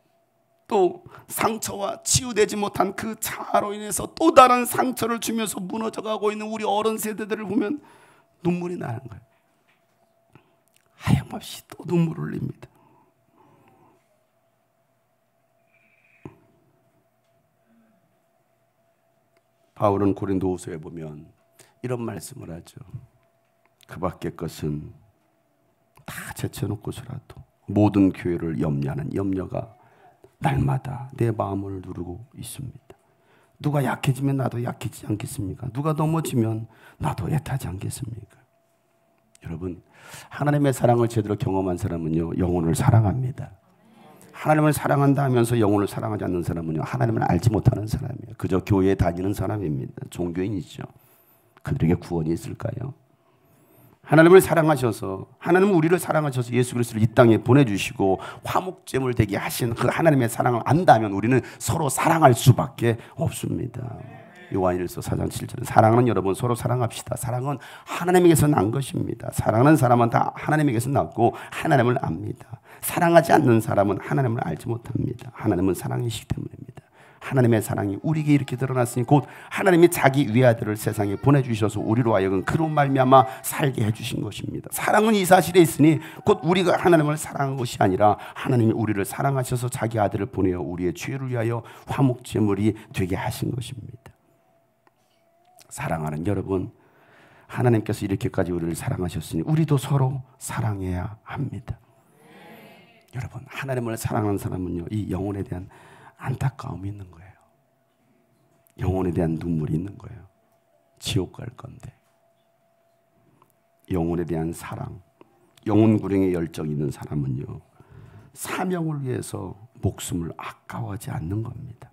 또 상처와 치유되지 못한 그 자아로 인해서 또 다른 상처를 주면서 무너져가고 있는 우리 어른 세대들을 보면 눈물이 나는 거예요. 하염없이 또 눈물을 흘립니다. 바울은 고린도후서에 보면 이런 말씀을 하죠. 그 밖의 것은 다 제쳐놓고서라도 모든 교회를 염려하는 염려가 날마다 내 마음을 누르고 있습니다. 누가 약해지면 나도 약해지지 않겠습니까? 누가 넘어지면 나도 애타지 않겠습니까? 여러분, 하나님의 사랑을 제대로 경험한 사람은요, 영혼을 사랑합니다. 하나님을 사랑한다 하면서 영혼을 사랑하지 않는 사람은요, 하나님을 알지 못하는 사람이에요. 그저 교회에 다니는 사람입니다. 종교인이죠. 그들에게 구원이 있을까요? 하나님을 사랑하셔서, 하나님은 우리를 사랑하셔서 예수 그리스도를 이 땅에 보내주시고 화목제물 되게 하신 그 하나님의 사랑을 안다면 우리는 서로 사랑할 수밖에 없습니다. 요한일서 4장 7절은 사랑하는 여러분 서로 사랑합시다. 사랑은 하나님에게서 난 것입니다. 사랑하는 사람은 다 하나님에게서 났고 하나님을 압니다. 사랑하지 않는 사람은 하나님을 알지 못합니다. 하나님은 사랑이시기 때문입니다. 하나님의 사랑이 우리에게 이렇게 드러났으니 곧 하나님이 자기 외아들을 세상에 보내주셔서 우리로 하여금 그로 말미암아 살게 해주신 것입니다. 사랑은 이 사실에 있으니 곧 우리가 하나님을 사랑한 것이 아니라 하나님이 우리를 사랑하셔서 자기 아들을 보내어 우리의 죄를 위하여 화목제물이 되게 하신 것입니다. 사랑하는 여러분, 하나님께서 이렇게까지 우리를 사랑하셨으니 우리도 서로 사랑해야 합니다. 여러분, 하나님을 사랑하는 사람은요, 이 영혼에 대한 안타까움이 있는 거예요. 영혼에 대한 눈물이 있는 거예요. 지옥 갈 건데. 영혼에 대한 사랑, 영혼 구령의 열정이 있는 사람은요, 사명을 위해서 목숨을 아까워하지 않는 겁니다.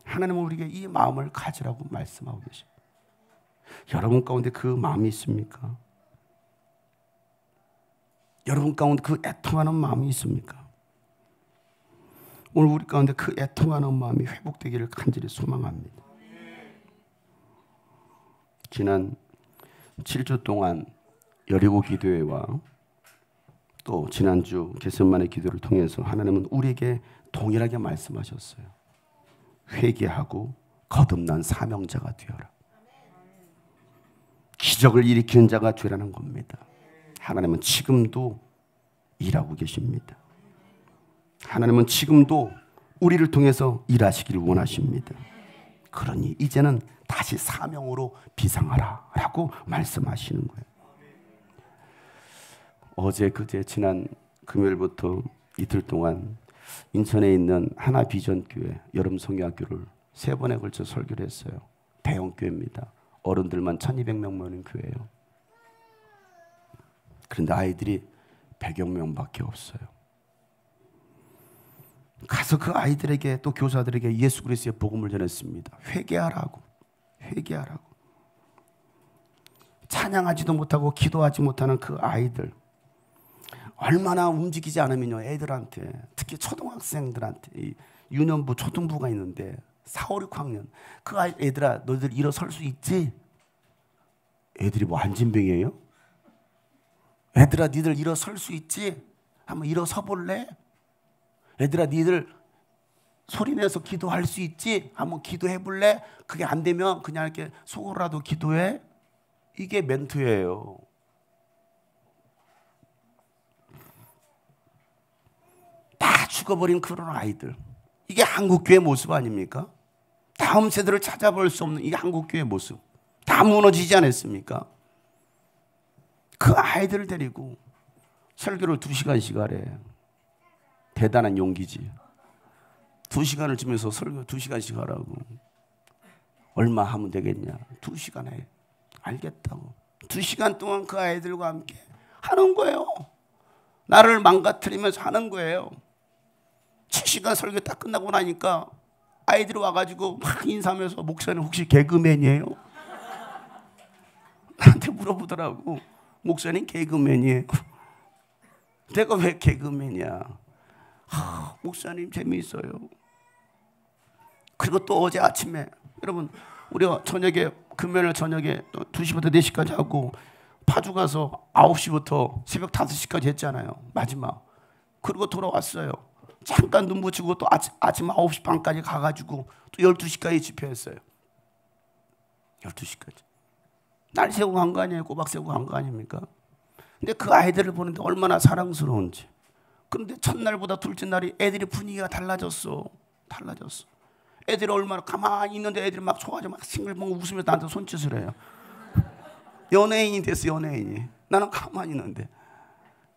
하나님은 우리에게 이 마음을 가지라고 말씀하고 계십니다. 여러분 가운데 그 마음이 있습니까? 여러분 가운데 그 애통하는 마음이 있습니까? 오늘 우리 가운데 그 애통하는 마음이 회복되기를 간절히 소망합니다. 지난 7주 동안 여리고 기도회와 또 지난주 겟세마네 기도를 통해서 하나님은 우리에게 동일하게 말씀하셨어요. 회개하고 거듭난 사명자가 되어라. 기적을 일으키는 자가 되라는 겁니다. 하나님은 지금도 일하고 계십니다. 하나님은 지금도 우리를 통해서 일하시기를 원하십니다. 그러니 이제는 다시 사명으로 비상하라 라고 말씀하시는 거예요. 어제 그제 지난 금요일부터 이틀 동안 인천에 있는 하나비전교회 여름성경학교를 3번에 걸쳐 설교를 했어요. 대형교회입니다. 어른들만 1200명 모이는 교회예요. 그런데 아이들이 100여 명밖에 없어요. 가서 그 아이들에게 또 교사들에게 예수 그리스도의 복음을 전했습니다. 회개하라고. 회개하라고. 찬양하지도 못하고 기도하지 못하는 그 아이들, 얼마나 움직이지 않으면요, 애들한테, 특히 초등학생들한테, 이 유년부, 초등부가 있는데 4, 5, 6학년 그 애들아, 너희들 일어설 수 있지? 애들이 뭐 안진병이에요? 애들아, 니들 일어설 수 있지? 한번 일어서 볼래? 애들아, 니들 소리내서 기도할 수 있지? 한번 기도해 볼래? 그게 안 되면 그냥 이렇게 속으로라도 기도해? 이게 멘트예요. 다 죽어버린 그런 아이들. 이게 한국교회 모습 아닙니까? 다음 세대를 찾아볼 수 없는 이게 한국교회 모습. 다 무너지지 않았습니까? 그 아이들을 데리고 설교를 2시간씩 하래. 대단한 용기지. 2시간을 주면서 설교 2시간씩 하라고. 얼마 하면 되겠냐? 2시간 해. 알겠다고. 2시간 동안 그 아이들과 함께 하는 거예요. 나를 망가뜨리면서 하는 거예요. 7시간 설교 딱 끝나고 나니까 아이들이 와가지고 막 인사하면서 목사님 혹시 개그맨이에요? 나한테 물어보더라고. 목사님 개그맨이에요? 내가 왜 개그맨이야? 목사님 재미있어요. 그리고 또 어제 아침에 여러분 우리가 저녁에 금요일 저녁에 2시부터 4시까지 하고 파주 가서 9시부터 새벽 5시까지 했잖아요. 마지막. 그리고 돌아왔어요. 잠깐 눈 붙이고 또 아침 9시 반까지 가가지고 또 12시까지 집회했어요. 12시까지. 날 세우고 간 거 아니에요? 꼬박 세우고 간 거 아닙니까? 근데 그 아이들을 보는데 얼마나 사랑스러운지. 그런데 첫날보다 둘째 날이 애들이 분위기가 달라졌어. 달라졌어. 애들이 얼마나 가만히 있는데 애들이 막 좋아져 막 싱글벙글 웃으면서 나한테 손짓을 해요. 연예인이 됐어, 연예인이. 나는 가만히 있는데.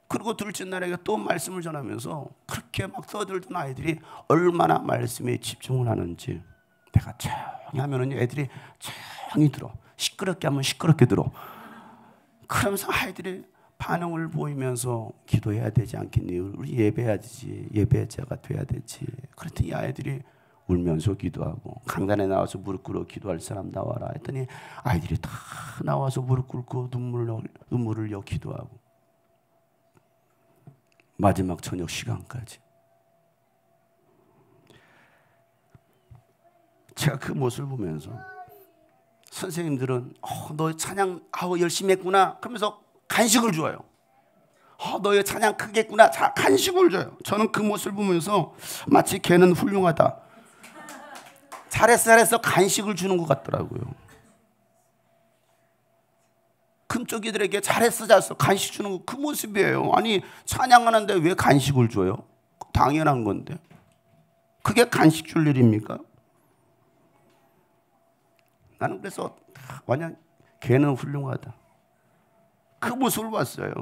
그리고 둘째 날에 또 말씀을 전하면서 그렇게 막 떠들던 아이들이 얼마나 말씀에 집중을 하는지 내가 조용히 하면은 애들이 조용히 들어. 시끄럽게 하면 시끄럽게 들어. 그러면서 아이들이 반응을 보이면서 기도해야 되지 않겠니? 우리 예배해야 되지. 예배자가 돼야 되지. 그랬더니 이 아이들이 울면서 기도하고 강단에 나와서 무릎 꿇어 기도할 사람 나와라 했더니 아이들이 다 나와서 무릎 꿇고 눈물을 흘려 기도하고 마지막 저녁 시간까지. 제가 그 모습을 보면서 선생님들은 너 찬양 열심히 했구나 그러면서 간식을 줘요. 너의 찬양 크겠구나. 자, 간식을 줘요. 저는 그 모습을 보면서 마치 걔는 훌륭하다, 잘했어 간식을 주는 것 같더라고요. 금쪽이들에게 잘했어 간식 주는 거 그 모습이에요. 아니 찬양하는데 왜 간식을 줘요? 당연한 건데 그게 간식 줄 일입니까? 나는 그래서 완전 걔는 훌륭하다 그 모습을 봤어요.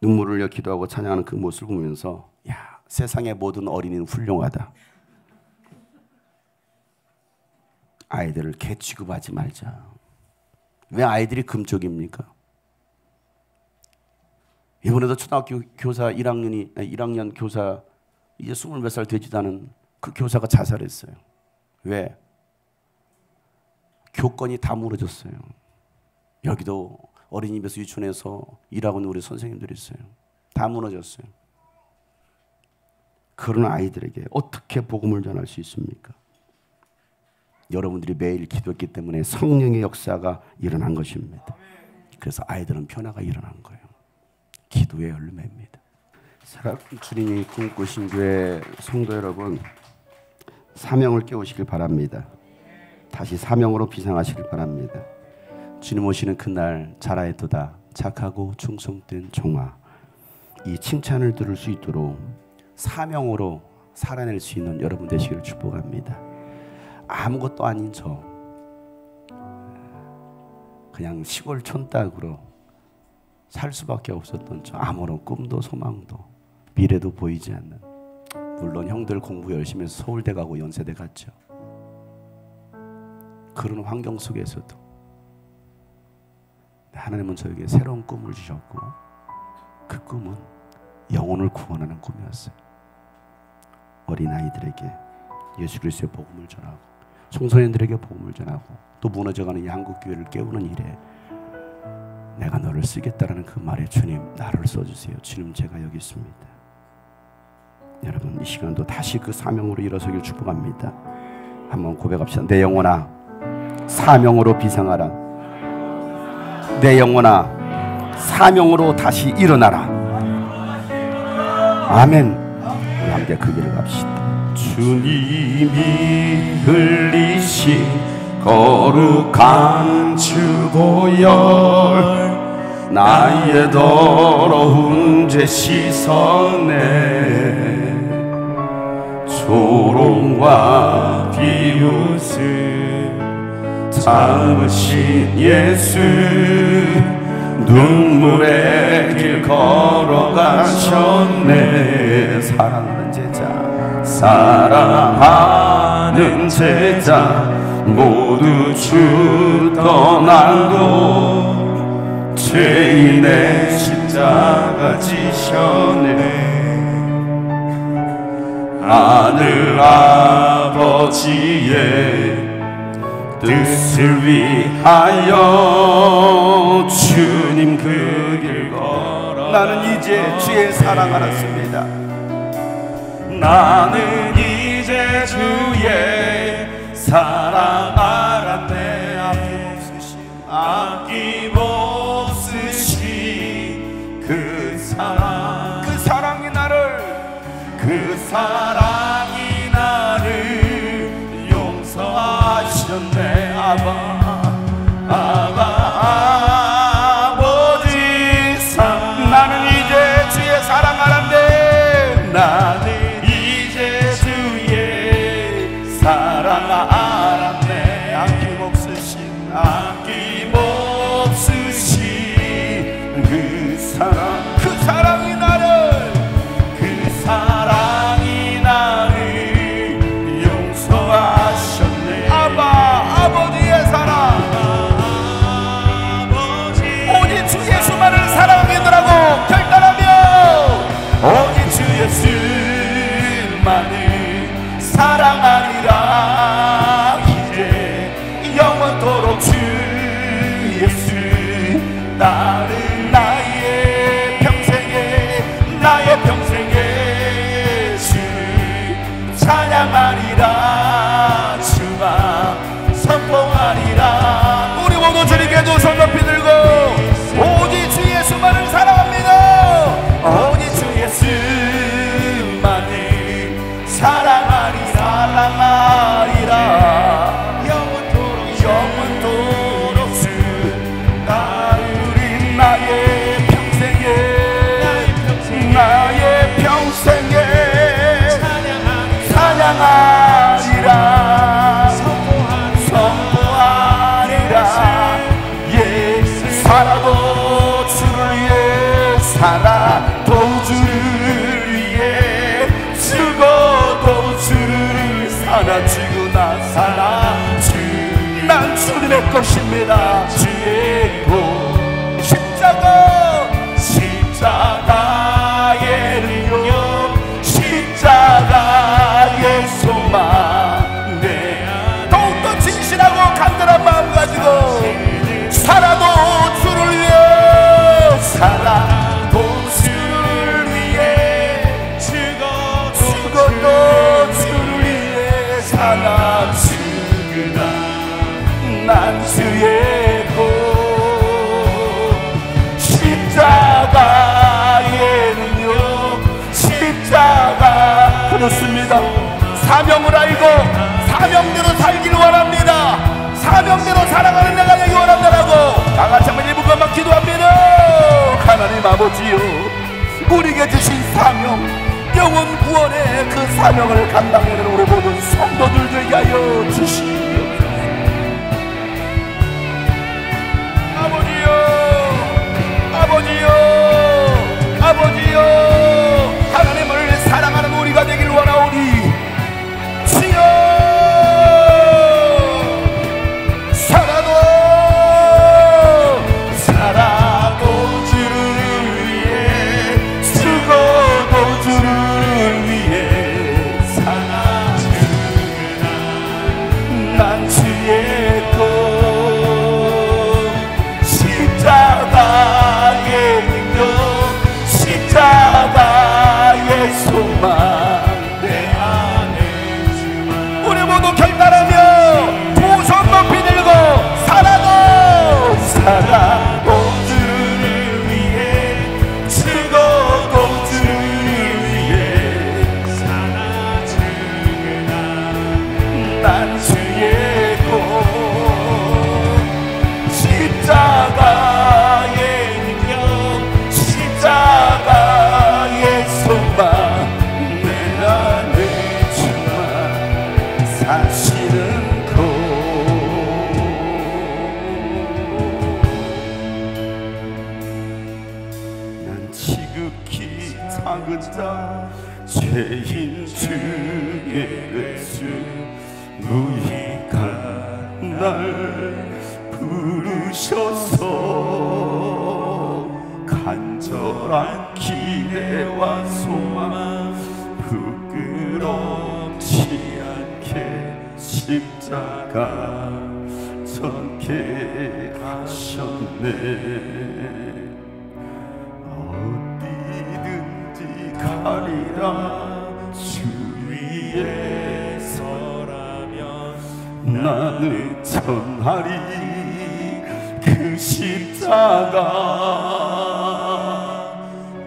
눈물을 흘려 기도하고 찬양하는 그 모습을 보면서 야, 세상의 모든 어린이는 훌륭하다. 아이들을 개 취급하지 말자. 왜 아이들이 금쪽입니까? 이번에도 초등학교 교사 1학년 교사 이제 20몇 살 되지도 않은 그 교사가 자살했어요. 왜? 교권이 다 무너졌어요. 여기도 어린이집에서 유치원에서 일하고 있는 우리 선생님들이 있어요. 다 무너졌어요. 그런 아이들에게 어떻게 복음을 전할 수 있습니까? 여러분들이 매일 기도했기 때문에 성령의 역사가 일어난 것입니다. 그래서 아이들은 변화가 일어난 거예요. 기도의 열매입니다. 주님이 꿈꾸신 교회 성도 여러분, 사명을 깨우시길 바랍니다. 다시 사명으로 비상하시길 바랍니다. 주님 오시는 그날 자라에도다 착하고 충성된 종아, 이 칭찬을 들을 수 있도록 사명으로 살아낼 수 있는 여러분 되시기를 축복합니다. 아무것도 아닌 저 그냥 시골 촌딱으로 살 수밖에 없었던 저 아무런 꿈도 소망도 미래도 보이지 않는, 물론 형들 공부 열심히 해서 서울대 가고 연세대 갔죠. 그런 환경 속에서도 하나님은 저에게 새로운 꿈을 주셨고 그 꿈은 영혼을 구원하는 꿈이었어요. 어린아이들에게 예수 그리스도의 복음을 전하고 청소년들에게 복음을 전하고 또 무너져가는 이 한국교회를 깨우는 일에 내가 너를 쓰겠다라는 그 말에 주님 나를 써주세요. 주님 제가 여기 있습니다. 여러분 이 시간도 다시 그 사명으로 일어서길 축복합니다. 한번 고백합시다. 내 영혼아 사명으로 비상하라. 내 영혼아 사명으로 다시 일어나라. 아멘. 우리 함께 그 길을 갑시다. 주님이 흘리신 거룩한 주보혈 나의 더러운 죄 씻어내 조롱과 비웃음 참으신 예수 눈물의 길 걸어가셨네. 사랑하는 제자 사랑하는 제자 모두 주 떠나고 죄인의 십자가 지셨네. 하늘 아버지의 뜻을 위하여 주님 그 길 걸어 나는 이제 주의 사랑 알았습니다. 나는 이제 주의 사랑 알았네. 아낌없으신 그 사랑, 그 사랑이 나를 용서하셨네. 아버지 상 나는 이제 주의 사랑 알았네. 나는 이제 주의 사랑 알았네. 아낌없으신 그 사랑이 나를 용서하셨네. 아버지의 사랑, 오직 주 예수만을 사랑하느라고 결단하며 오직 주 예수만을 사랑하리라. 이제 영원토록 주 예수 나의 평생에 주 찬양하리라. 주만 선포 사랑하리라. 우리 모두 주님께 두 손 높이 들고 오직 주 예수만을 사랑합니다. 오직 주 예수만을 사랑하리라. 영원토록 주 나를 나의 평생에 찬양하리라. 선포하리라. 살아도 주를 위해 살아도 주를 위해 죽어도 주를 살아. 지고 나 살아. 난 주님의 것입니다. 주의 도 십자가의 능력, 십자가의 소망, 더욱더 진실하고 간절한 마음 가지고 살아도 주를 위해 살아도 주를 위해 죽어도 주를 위해 살아. 죽으나 난 주의 고 십자가의 능력, 십자가. 그렇습니다. 사명을 알고 사명대로 살기를 원합니다. 사명대로 살아가는 내가 되기 원한다라고 다같이 한번 1분간만 기도합니다. 하나님 아버지요, 우리에게 주신 사명, 영혼 구원의 그 사명을 감당하는 우리 모든 성도들 되게 하여 주시옵소서. 아버지요, 하나님을 사랑하는 우리가 되길 원하오니 주여, 살아도 주를 위해 죽어도 주를 위해 살아. 난 주의 것 십자가의 능력, 십자가의 소망 내 안에 주만. 우리 모두 결단하며 두 손 높이 들고 살아도 주를 위해 죽어도 주를 위해 살아. 죽으나 난 주의 것 십자가의 능력, 십자가의 소망 내 안에 주만 사시는 것. 난 지극히 작은 자 죄인 중에 예수 무익한 날 부르셔서 간절한 기대와 소망 부끄럽지 않게 십자가 전케 하셨네. 어디든지 가리라. 주 위에 서라면 나는 전하리 그 십자가.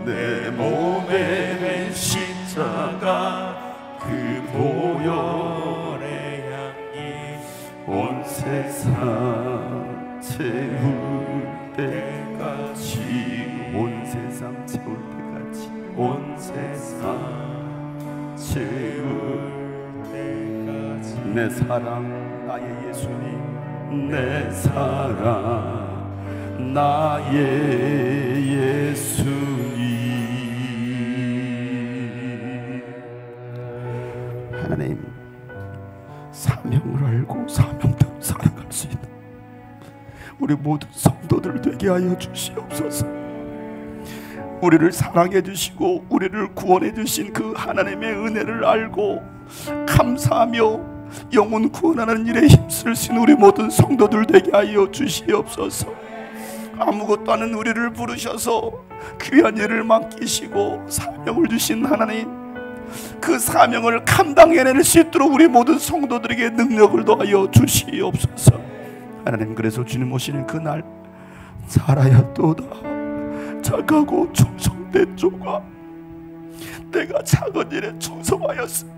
내 몸에 맨 십자가 그 보혈의 향기 온 세상 채울 때까지, 온 세상 채울 때까지, 온 세상 채울 때까지. 내 사랑 나의 예수님, 내 사랑 나의 예수님. 하나님, 사명을 알고 사명대로 살아갈 수 있는 우리 모든 성도들 되게 하여 주시옵소서. 우리를 사랑해 주시고 우리를 구원해 주신 그 하나님의 은혜를 알고 감사하며 영혼 구원하는 일에 힘쓸 수 있는 우리 모든 성도들 되게 하여 주시옵소서. 아무것도 아닌 우리를 부르셔서 귀한 일을 맡기시고 사명을 주신 하나님, 그 사명을 감당해낼 수 있도록 우리 모든 성도들에게 능력을 더하여 주시옵소서. 하나님, 그래서 주님 오시는 그날 살아야 또다 착하고 충성된 종아, 내가 작은 일에 충성하였으니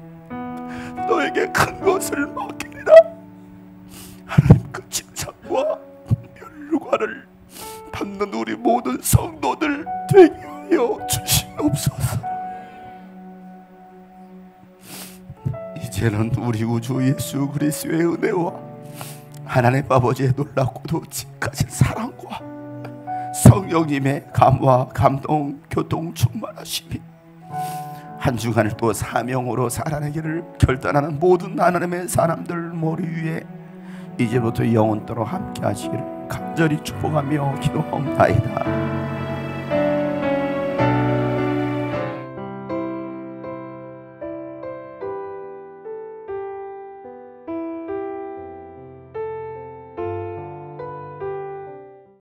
너에게 큰 것을 맡기리라. 하나님, 그 칭찬과 멸관을 받는 우리 모든 성도들 되게 하여 주시옵소서. 이제는 우리 우주 예수 그리스도의 은혜와 하나님 아버지의 놀랍고도 지극하신 사랑과 성령님의 감화 감동 교통 충만하심이 한 주간을 또 사명으로 살아내기를 결단하는 모든 하나님의 사람들 머리 위에 이제부터 영원토록 함께 하시기를 간절히 축복하며 기도하옵나이다.